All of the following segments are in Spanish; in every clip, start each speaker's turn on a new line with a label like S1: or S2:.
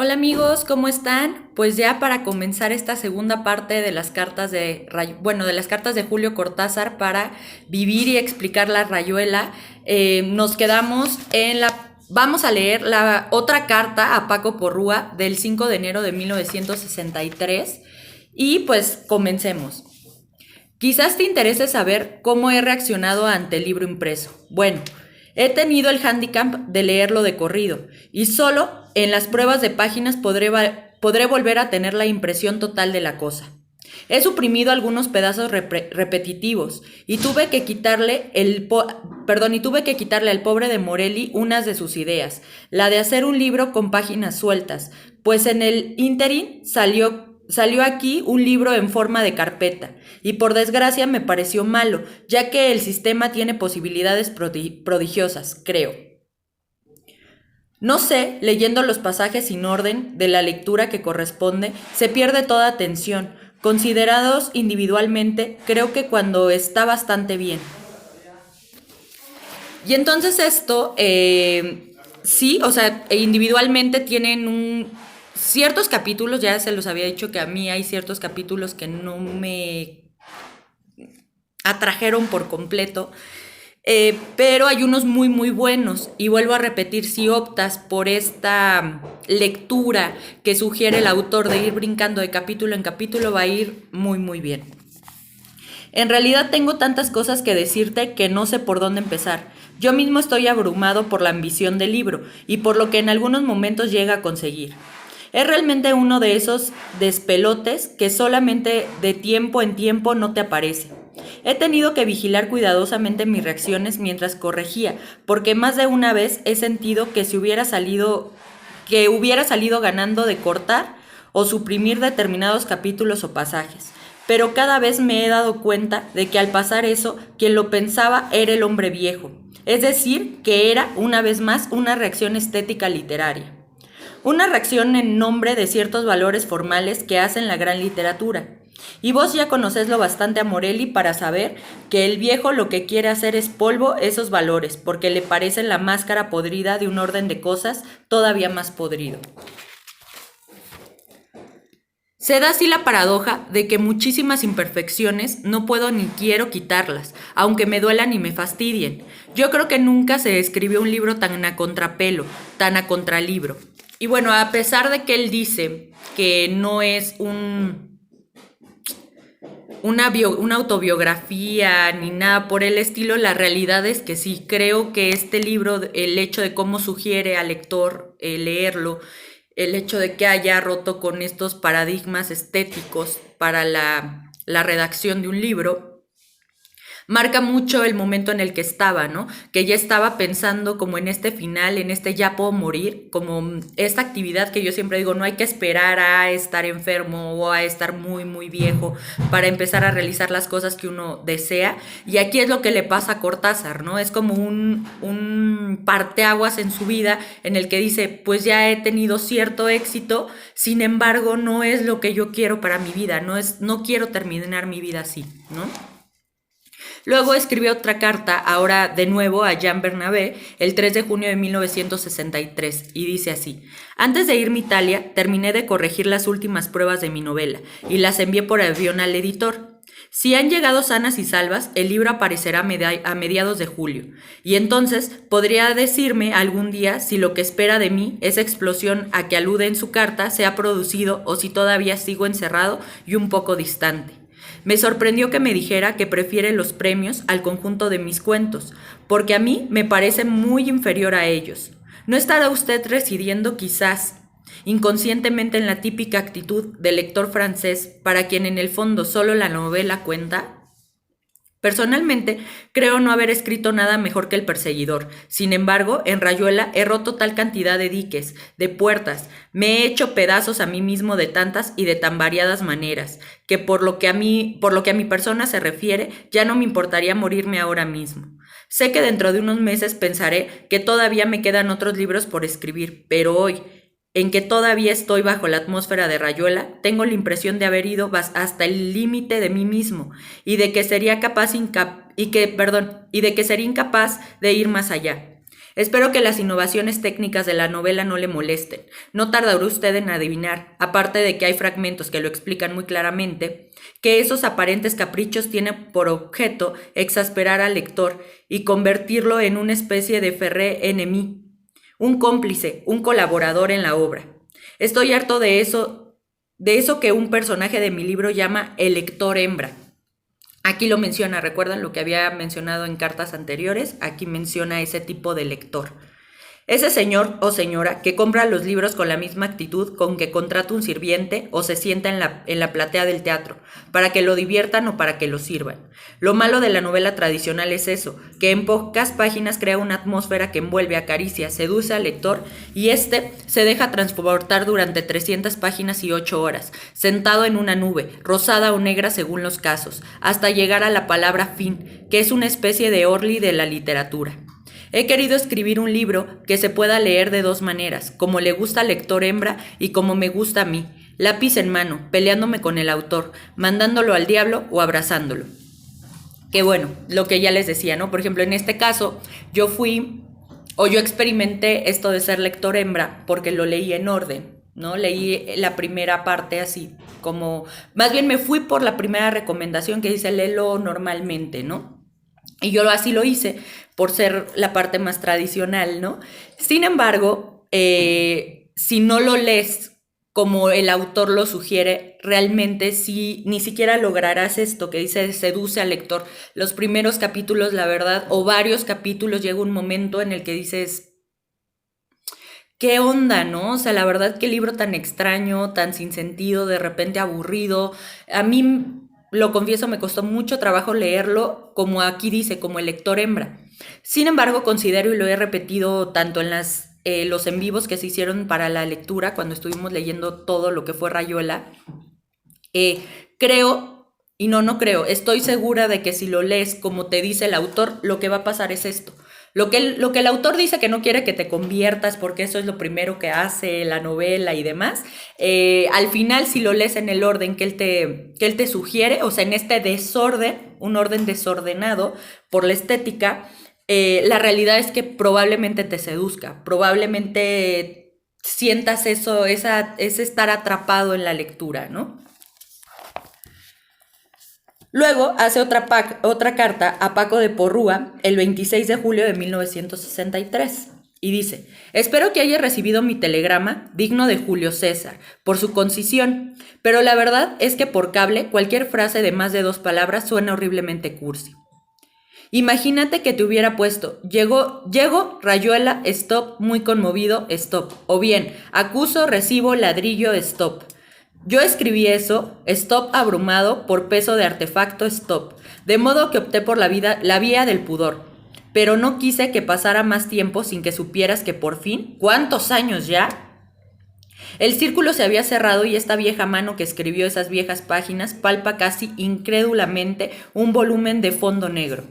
S1: Hola amigos, ¿cómo están? Pues ya para comenzar esta segunda parte de las cartas de las cartas de Julio Cortázar para vivir y explicar la rayuela, nos quedamos vamos a leer la otra carta a Paco Porrúa del 5 de enero de 1963 y pues comencemos. Quizás te interese saber cómo he reaccionado ante el libro impreso. Bueno, he tenido el hándicap de leerlo de corrido y solo en las pruebas de páginas podré volver a tener la impresión total de la cosa. He suprimido algunos pedazos repetitivos y tuve que quitarle al pobre de Morelli unas de sus ideas, la de hacer un libro con páginas sueltas, pues en el ínterin salió aquí un libro en forma de carpeta, y por desgracia me pareció malo, ya que el sistema tiene posibilidades prodigiosas, creo. No sé, leyendo los pasajes sin orden de la lectura que corresponde, se pierde toda atención. Considerados individualmente, creo que cuando está bastante bien. Y entonces esto, sí, o sea, individualmente tienen ciertos capítulos, ya se los había dicho que a mí hay ciertos capítulos que no me atrajeron por completo, pero hay unos muy muy buenos y vuelvo a repetir, si optas por esta lectura que sugiere el autor de ir brincando de capítulo en capítulo, va a ir muy muy bien. En realidad tengo tantas cosas que decirte que no sé por dónde empezar. Yo mismo estoy abrumado por la ambición del libro y por lo que en algunos momentos llega a conseguir. Es realmente uno de esos despelotes que solamente de tiempo en tiempo no te aparece. He tenido que vigilar cuidadosamente mis reacciones mientras corregía, porque más de una vez he sentido que hubiera salido ganando de cortar o suprimir determinados capítulos o pasajes. Pero cada vez me he dado cuenta de que al pasar eso, quien lo pensaba era el hombre viejo, es decir, que era, una vez más, una reacción estética literaria. Una reacción en nombre de ciertos valores formales que hacen la gran literatura. Y vos ya conocés lo bastante a Morelli para saber que el viejo lo que quiere hacer es polvo esos valores, porque le parece la máscara podrida de un orden de cosas todavía más podrido. Se da así la paradoja de que muchísimas imperfecciones no puedo ni quiero quitarlas, aunque me duelan y me fastidien. Yo creo que nunca se escribió un libro tan a contrapelo, tan a contralibro. Y bueno, a pesar de que él dice que no es una autobiografía ni nada por el estilo, la realidad es que sí, creo que este libro, el hecho de cómo sugiere al lector leerlo, el hecho de que haya roto con estos paradigmas estéticos para la redacción de un libro, marca mucho el momento en el que estaba, ¿no? Que ya estaba pensando como en este final, en este ya puedo morir, como esta actividad que yo siempre digo, no hay que esperar a estar enfermo o a estar muy, muy viejo para empezar a realizar las cosas que uno desea. Y aquí es lo que le pasa a Cortázar, ¿no? Es como un parteaguas en su vida en el que dice, pues ya he tenido cierto éxito, sin embargo, no es lo que yo quiero para mi vida, no quiero terminar mi vida así, ¿no? Luego escribió otra carta, ahora de nuevo a Jean Bernabé, el 3 de junio de 1963, y dice así: antes de irme a Italia, terminé de corregir las últimas pruebas de mi novela, y las envié por avión al editor. Si han llegado sanas y salvas, el libro aparecerá a mediados de julio, y entonces podría decirme algún día si lo que espera de mí, esa explosión a que alude en su carta, se ha producido o si todavía sigo encerrado y un poco distante. Me sorprendió que me dijera que prefiere los premios al conjunto de mis cuentos, porque a mí me parece muy inferior a ellos. ¿No estará usted residiendo quizás inconscientemente en la típica actitud del lector francés para quien en el fondo solo la novela cuenta? Personalmente, creo no haber escrito nada mejor que El perseguidor. Sin embargo, en Rayuela he roto tal cantidad de diques, de puertas, me he hecho pedazos a mí mismo de tantas y de tan variadas maneras, que por lo que a mi persona se refiere, ya no me importaría morirme ahora mismo. Sé que dentro de unos meses pensaré que todavía me quedan otros libros por escribir, pero hoy, en que todavía estoy bajo la atmósfera de Rayuela, tengo la impresión de haber ido hasta el límite de mí mismo y de que sería incapaz de ir más allá. Espero que las innovaciones técnicas de la novela no le molesten. No tardará usted en adivinar, aparte de que hay fragmentos que lo explican muy claramente, que esos aparentes caprichos tienen por objeto exasperar al lector y convertirlo en una especie de ferré ennemi, un cómplice, un colaborador en la obra. Estoy harto de eso que un personaje de mi libro llama el lector hembra. Aquí lo menciona, ¿recuerdan lo que había mencionado en cartas anteriores? Aquí menciona ese tipo de lector. Ese señor o señora que compra los libros con la misma actitud con que contrata un sirviente o se sienta en la platea del teatro, para que lo diviertan o para que lo sirvan. Lo malo de la novela tradicional es eso, que en pocas páginas crea una atmósfera que envuelve, acaricia, seduce al lector y éste se deja transportar durante 300 páginas y 8 horas, sentado en una nube, rosada o negra según los casos, hasta llegar a la palabra fin, que es una especie de Orly de la literatura. He querido escribir un libro que se pueda leer de dos maneras, como le gusta al lector hembra y como me gusta a mí, lápiz en mano, peleándome con el autor, mandándolo al diablo o abrazándolo. Que bueno, lo que ya les decía, ¿no? Por ejemplo, en este caso, yo experimenté esto de ser lector hembra porque lo leí en orden, ¿no? Leí la primera parte así, como, más bien me fui por la primera recomendación que dice léelo normalmente, ¿no? Y yo así lo hice por ser la parte más tradicional, ¿no? Sin embargo, si no lo lees como el autor lo sugiere, realmente sí, ni siquiera lograrás esto que dice seduce al lector. Los primeros capítulos, la verdad, o varios capítulos, llega un momento en el que dices, ¿qué onda, no? O sea, la verdad, qué libro tan extraño, tan sin sentido, de repente aburrido. A mí, lo confieso, me costó mucho trabajo leerlo, como aquí dice, como el lector hembra. Sin embargo, considero, y lo he repetido tanto en los en vivos que se hicieron para la lectura, cuando estuvimos leyendo todo lo que fue Rayuela, creo, y no creo, estoy segura de que si lo lees como te dice el autor, lo que va a pasar es esto. Lo que el autor dice que no quiere que te conviertas porque eso es lo primero que hace la novela y demás, al final si lo lees en el orden que él te sugiere, o sea, en este desorden, un orden desordenado por la estética, la realidad es que probablemente te seduzca, probablemente sientas eso, ese estar atrapado en la lectura, ¿no? Luego hace otra carta a Paco de Porrúa el 26 de julio de 1963 y dice: espero que haya recibido mi telegrama digno de Julio César por su concisión, pero la verdad es que por cable cualquier frase de más de 2 palabras suena horriblemente cursi. Imagínate que te hubiera puesto llego, Rayuela, stop, muy conmovido, stop, o bien acuso, recibo, ladrillo, stop. Yo escribí eso, stop abrumado por peso de artefacto, stop, de modo que opté por la vía del pudor, pero no quise que pasara más tiempo sin que supieras que por fin, ¿cuántos años ya? El círculo se había cerrado y esta vieja mano que escribió esas viejas páginas palpa casi incrédulamente un volumen de fondo negro.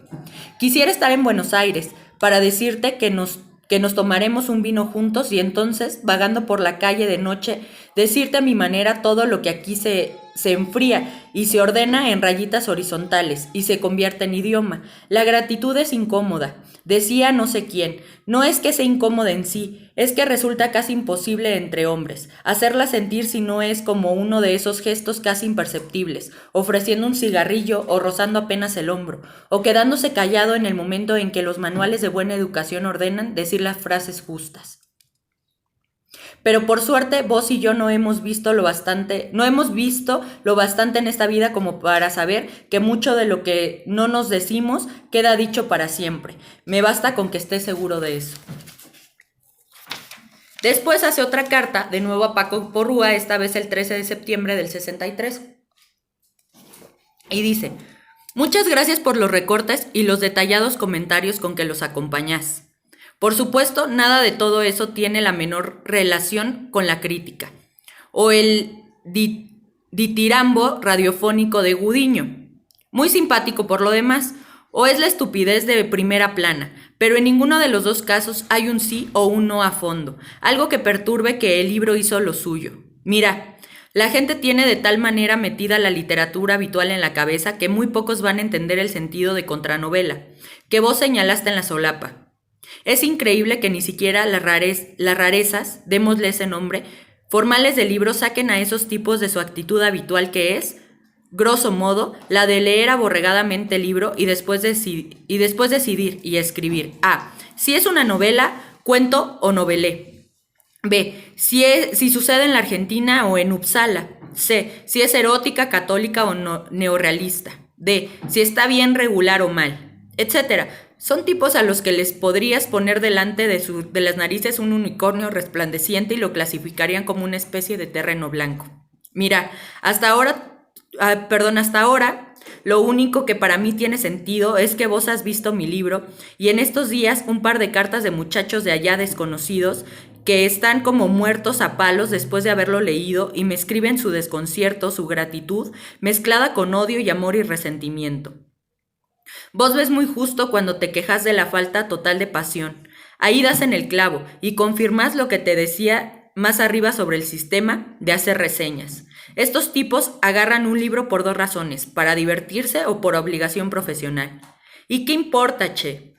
S1: Quisiera estar en Buenos Aires para decirte que nos tomaremos un vino juntos y entonces, vagando por la calle de noche, decirte a mi manera todo lo que aquí se enfría y se ordena en rayitas horizontales y se convierte en idioma. La gratitud es incómoda, decía no sé quién. No es que sea incómoda en sí, es que resulta casi imposible entre hombres. Hacerla sentir si no es como uno de esos gestos casi imperceptibles, ofreciendo un cigarrillo o rozando apenas el hombro, o quedándose callado en el momento en que los manuales de buena educación ordenan decir las frases justas. Pero por suerte vos y yo no hemos visto lo bastante en esta vida como para saber que mucho de lo que no nos decimos queda dicho para siempre. Me basta con que estés seguro de eso. Después hace otra carta, de nuevo a Paco Porrúa, esta vez el 13 de septiembre del 63. Y dice: muchas gracias por los recortes y los detallados comentarios con que los acompañás. Por supuesto, nada de todo eso tiene la menor relación con la crítica o el ditirambo radiofónico de Gudiño, muy simpático por lo demás, o es la estupidez de primera plana, pero en ninguno de los dos casos hay un sí o un no a fondo, algo que perturbe que el libro hizo lo suyo. Mira, la gente tiene de tal manera metida la literatura habitual en la cabeza que muy pocos van a entender el sentido de contranovela, que vos señalaste en la solapa. Es increíble que ni siquiera las rarezas, démosle ese nombre, formales del libro saquen a esos tipos de su actitud habitual que es, grosso modo, la de leer aborregadamente el libro y después decidir y escribir A. Si es una novela, cuento o novelé. B. Si sucede en la Argentina o en Uppsala. C. Si es erótica, católica o neorrealista. D. Si está bien, regular o mal, etcétera. Son tipos a los que les podrías poner delante de las narices un unicornio resplandeciente y lo clasificarían como una especie de terreno blanco. Mira, hasta ahora, lo único que para mí tiene sentido es que vos has visto mi libro y en estos días un par de cartas de muchachos de allá desconocidos que están como muertos a palos después de haberlo leído y me escriben su desconcierto, su gratitud, mezclada con odio y amor y resentimiento. Vos ves muy justo cuando te quejas de la falta total de pasión. Ahí das en el clavo y confirmas lo que te decía más arriba sobre el sistema de hacer reseñas. Estos tipos agarran un libro por dos razones, para divertirse o por obligación profesional. ¿Y qué importa, che?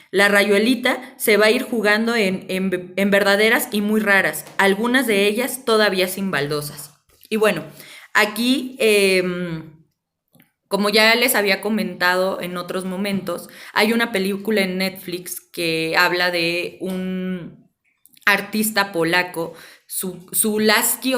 S1: La rayuelita se va a ir jugando en verdaderas y muy raras, algunas de ellas todavía sin baldosas. Y bueno, aquí... como ya les había comentado en otros momentos, hay una película en Netflix que habla de un artista polaco, Sukalski,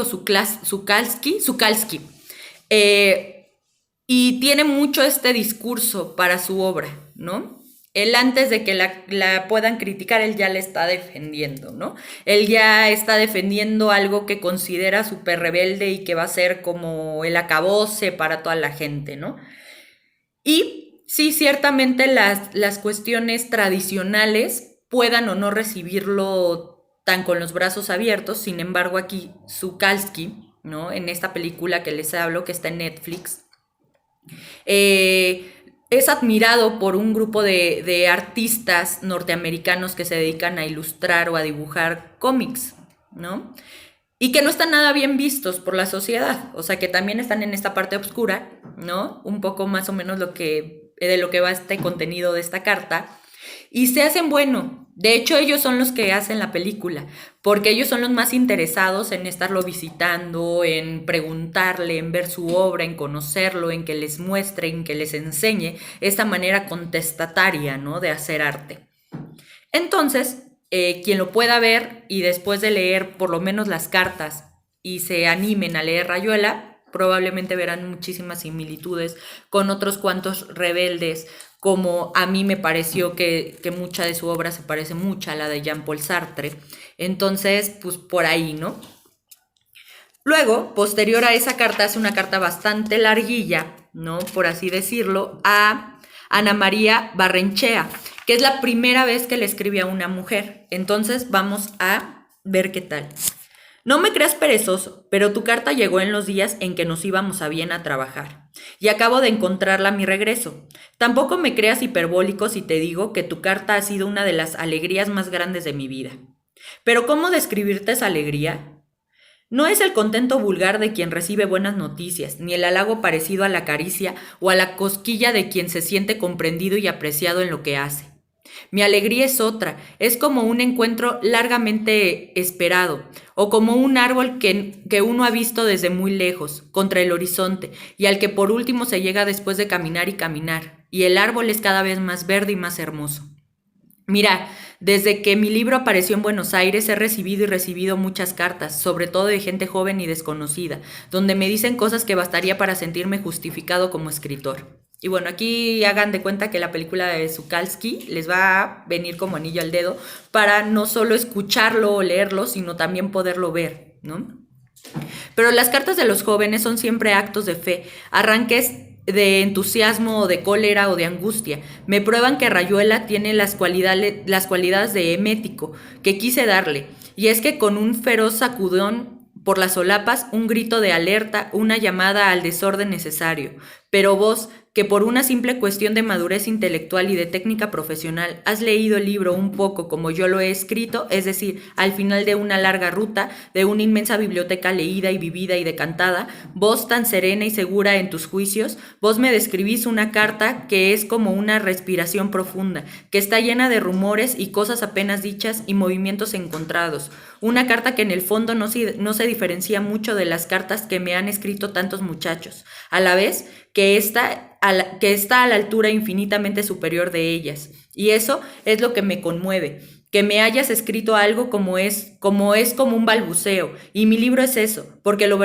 S1: y tiene mucho este discurso para su obra, ¿no? Él antes de que la puedan criticar, él ya la está defendiendo, ¿no? Él ya está defendiendo algo que considera súper rebelde y que va a ser como el acabose para toda la gente, ¿no? Y sí, ciertamente las cuestiones tradicionales puedan o no recibirlo tan con los brazos abiertos, sin embargo aquí Sukalski, ¿no? En esta película que les hablo, que está en Netflix, es admirado por un grupo de artistas norteamericanos que se dedican a ilustrar o a dibujar cómics, ¿no? Y que no están nada bien vistos por la sociedad, o sea que también están en esta parte oscura, ¿no? Un poco más o menos de lo que va este contenido de esta carta, y se hacen bueno. De hecho, ellos son los que hacen la película, porque ellos son los más interesados en estarlo visitando, en preguntarle, en ver su obra, en conocerlo, en que les muestre, en que les enseñe esta manera contestataria, ¿no? De hacer arte. Entonces, quien lo pueda ver y después de leer por lo menos las cartas y se animen a leer Rayuela, probablemente verán muchísimas similitudes con otros cuantos rebeldes, como a mí me pareció que mucha de su obra se parece mucho a la de Jean-Paul Sartre. Entonces, pues por ahí, ¿no? Luego, posterior a esa carta, hace una carta bastante larguilla, ¿no? Por así decirlo, a Ana María Barrenechea, que es la primera vez que le escribe a una mujer. Entonces, vamos a ver qué tal. No me creas perezoso, pero tu carta llegó en los días en que nos íbamos a Viena a trabajar, y acabo de encontrarla a mi regreso. Tampoco me creas hiperbólico si te digo que tu carta ha sido una de las alegrías más grandes de mi vida. Pero ¿cómo describirte esa alegría? No es el contento vulgar de quien recibe buenas noticias, ni el halago parecido a la caricia o a la cosquilla de quien se siente comprendido y apreciado en lo que hace. Mi alegría es otra, es como un encuentro largamente esperado, o como un árbol que uno ha visto desde muy lejos, contra el horizonte, y al que por último se llega después de caminar y caminar, y el árbol es cada vez más verde y más hermoso. Mira, desde que mi libro apareció en Buenos Aires he recibido muchas cartas, sobre todo de gente joven y desconocida, donde me dicen cosas que bastaría para sentirme justificado como escritor. Y bueno, aquí hagan de cuenta que la película de Sukalski les va a venir como anillo al dedo para no solo escucharlo o leerlo, sino también poderlo ver, ¿no? Pero las cartas de los jóvenes son siempre actos de fe, arranques de entusiasmo o de cólera o de angustia. Me prueban que Rayuela tiene las cualidades de emético que quise darle, y es que con un feroz sacudón por las solapas, un grito de alerta, una llamada al desorden necesario. Pero vos, que por una simple cuestión de madurez intelectual y de técnica profesional has leído el libro un poco como yo lo he escrito, es decir, al final de una larga ruta, de una inmensa biblioteca leída y vivida y decantada, vos tan serena y segura en tus juicios, vos me describís una carta que es como una respiración profunda, que está llena de rumores y cosas apenas dichas y movimientos encontrados. Una carta que en el fondo no se diferencia mucho de las cartas que me han escrito tantos muchachos, a la vez que está a la altura infinitamente superior de ellas. Y eso es lo que me conmueve, que me hayas escrito algo como un balbuceo. Y mi libro es eso, porque lo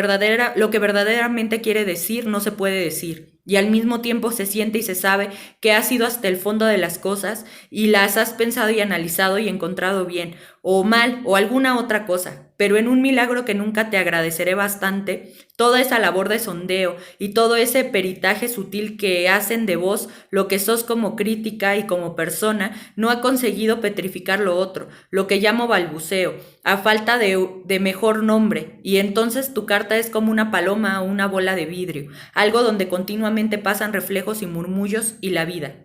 S1: que verdaderamente quiere decir no se puede decir. Y al mismo tiempo se siente y se sabe que has ido hasta el fondo de las cosas y las has pensado y analizado y encontrado bien, o mal, o alguna otra cosa. Pero en un milagro que nunca te agradeceré bastante, toda esa labor de sondeo y todo ese peritaje sutil que hacen de vos lo que sos como crítica y como persona, no ha conseguido petrificar lo otro, lo que llamo balbuceo, a falta de mejor nombre, y entonces tu carta es como una paloma o una bola de vidrio, algo donde continuamente pasan reflejos y murmullos y la vida.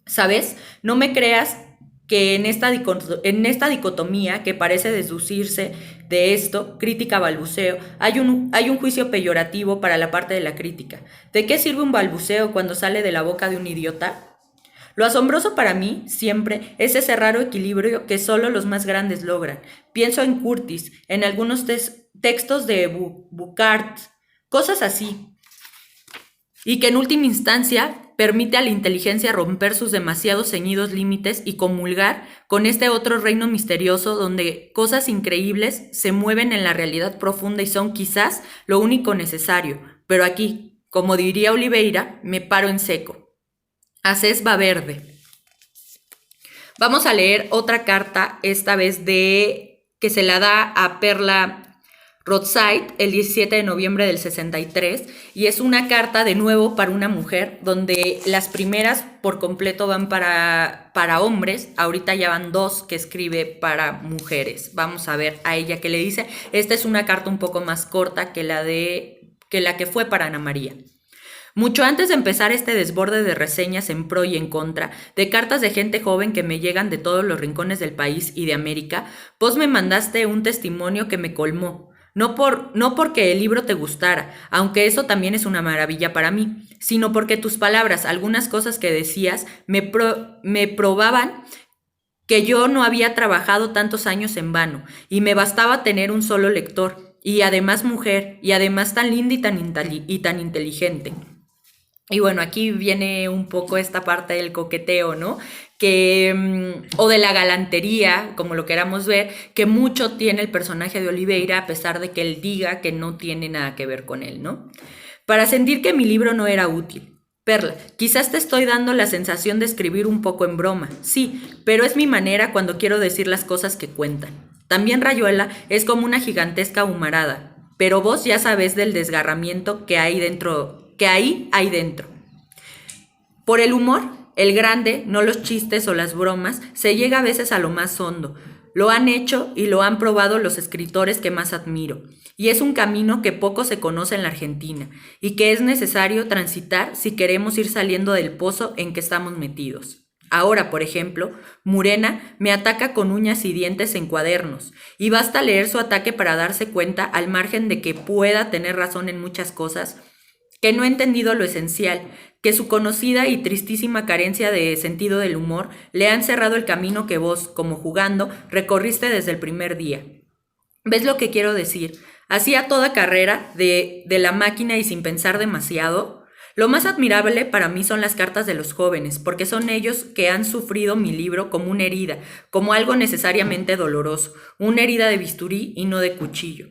S1: ¿Sabes? No me creas que en esta dicotomía que parece deducirse de esto, crítica balbuceo, hay un juicio peyorativo para la parte de la crítica. ¿De qué sirve un balbuceo cuando sale de la boca de un idiota? Lo asombroso para mí, siempre, es ese raro equilibrio que solo los más grandes logran. Pienso en Curtis, en algunos textos de Bucart, cosas así, y que en última instancia permite a la inteligencia romper sus demasiado ceñidos límites y comulgar con este otro reino misterioso donde cosas increíbles se mueven en la realidad profunda y son quizás lo único necesario. Pero aquí, como diría Oliveira, me paro en seco. Haces va verde. Vamos a leer otra carta, esta vez que se la da a Perla Rothschild el 17 de noviembre del 63, y es una carta de nuevo para una mujer, donde las primeras por completo van para hombres, ahorita ya van 2 que escribe para mujeres. Vamos a ver a ella qué le dice. Esta es una carta un poco más corta que la que fue para Ana María. Mucho antes de empezar este desborde de reseñas en pro y en contra, de cartas de gente joven que me llegan de todos los rincones del país y de América, vos me mandaste un testimonio que me colmó. No porque el libro te gustara, aunque eso también es una maravilla para mí, sino porque tus palabras, algunas cosas que decías, me probaban que yo no había trabajado tantos años en vano, y me bastaba tener un solo lector, y además mujer, y además tan linda y tan inteligente. Y bueno, aquí viene un poco esta parte del coqueteo, ¿no? O de la galantería, como lo queramos ver, que mucho tiene el personaje de Oliveira, a pesar de que él diga que no tiene nada que ver con él, ¿no? Para sentir que mi libro no era útil. Perla, quizás te estoy dando la sensación de escribir un poco en broma, sí, pero es mi manera cuando quiero decir las cosas que cuentan. También Rayuela es como una gigantesca humarada, pero vos ya sabés del desgarramiento que ahí hay dentro. Por el humor, el grande, no los chistes o las bromas, se llega a veces a lo más hondo. Lo han hecho y lo han probado los escritores que más admiro. Y es un camino que poco se conoce en la Argentina y que es necesario transitar si queremos ir saliendo del pozo en que estamos metidos. Ahora, por ejemplo, Murena me ataca con uñas y dientes en cuadernos, y basta leer su ataque para darse cuenta, al margen de que pueda tener razón en muchas cosas, que no ha entendido lo esencial, que su conocida y tristísima carencia de sentido del humor le han cerrado el camino que vos, como jugando, recorriste desde el primer día. ¿Ves lo que quiero decir? Así a toda carrera, de la máquina y sin pensar demasiado. Lo más admirable para mí son las cartas de los jóvenes, porque son ellos que han sufrido mi libro como una herida, como algo necesariamente doloroso, una herida de bisturí y no de cuchillo.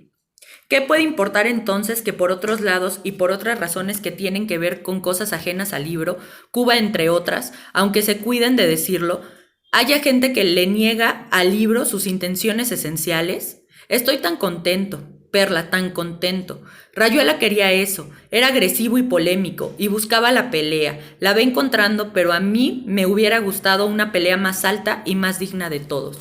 S1: ¿Qué puede importar entonces que por otros lados y por otras razones que tienen que ver con cosas ajenas al libro, Cuba entre otras, aunque se cuiden de decirlo, haya gente que le niega al libro sus intenciones esenciales? Estoy tan contento, Perla, tan contento. Rayuela quería eso, era agresivo y polémico, y buscaba la pelea. La ve encontrando, pero a mí me hubiera gustado una pelea más alta y más digna de todos.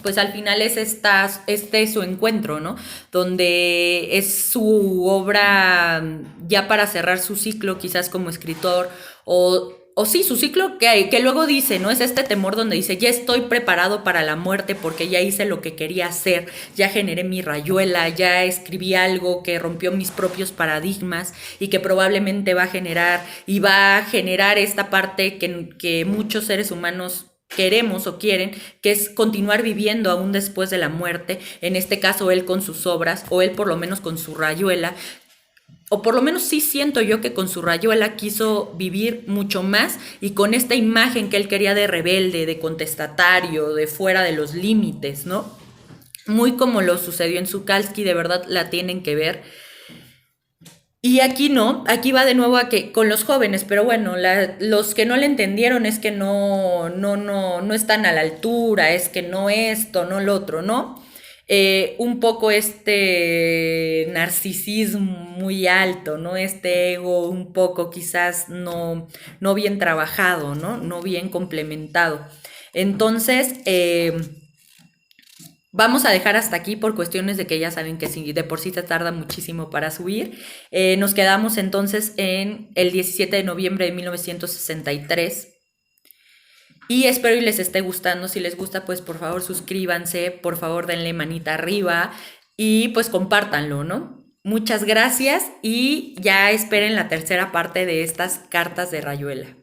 S1: pues al final es este su encuentro, ¿no? Donde es su obra ya para cerrar su ciclo, quizás como escritor, o sí, su ciclo que luego dice, ¿no? Es este temor donde dice, ya estoy preparado para la muerte porque ya hice lo que quería hacer, ya generé mi rayuela, ya escribí algo que rompió mis propios paradigmas y que probablemente va a generar esta parte que muchos seres humanos queremos o quieren, que es continuar viviendo aún después de la muerte, en este caso él con sus obras, o él por lo menos con su rayuela, o por lo menos sí siento yo que con su rayuela quiso vivir mucho más y con esta imagen que él quería de rebelde, de contestatario, de fuera de los límites, ¿no? Muy como lo sucedió en Zukalski, de verdad la tienen que ver. Y aquí no, aquí va de nuevo a que con los jóvenes, pero bueno, los que no le entendieron es que no están a la altura, es que no esto, no lo otro, ¿no? Un poco este narcisismo muy alto, ¿no? Este ego un poco quizás no bien trabajado, ¿no? No bien complementado. Entonces, vamos a dejar hasta aquí por cuestiones de que ya saben que si de por sí se tarda muchísimo para subir. Nos quedamos entonces en el 17 de noviembre de 1963. Y espero y les esté gustando. Si les gusta, pues por favor suscríbanse, por favor denle manita arriba y pues compártanlo, ¿no? Muchas gracias y ya esperen la tercera parte de estas cartas de Rayuela.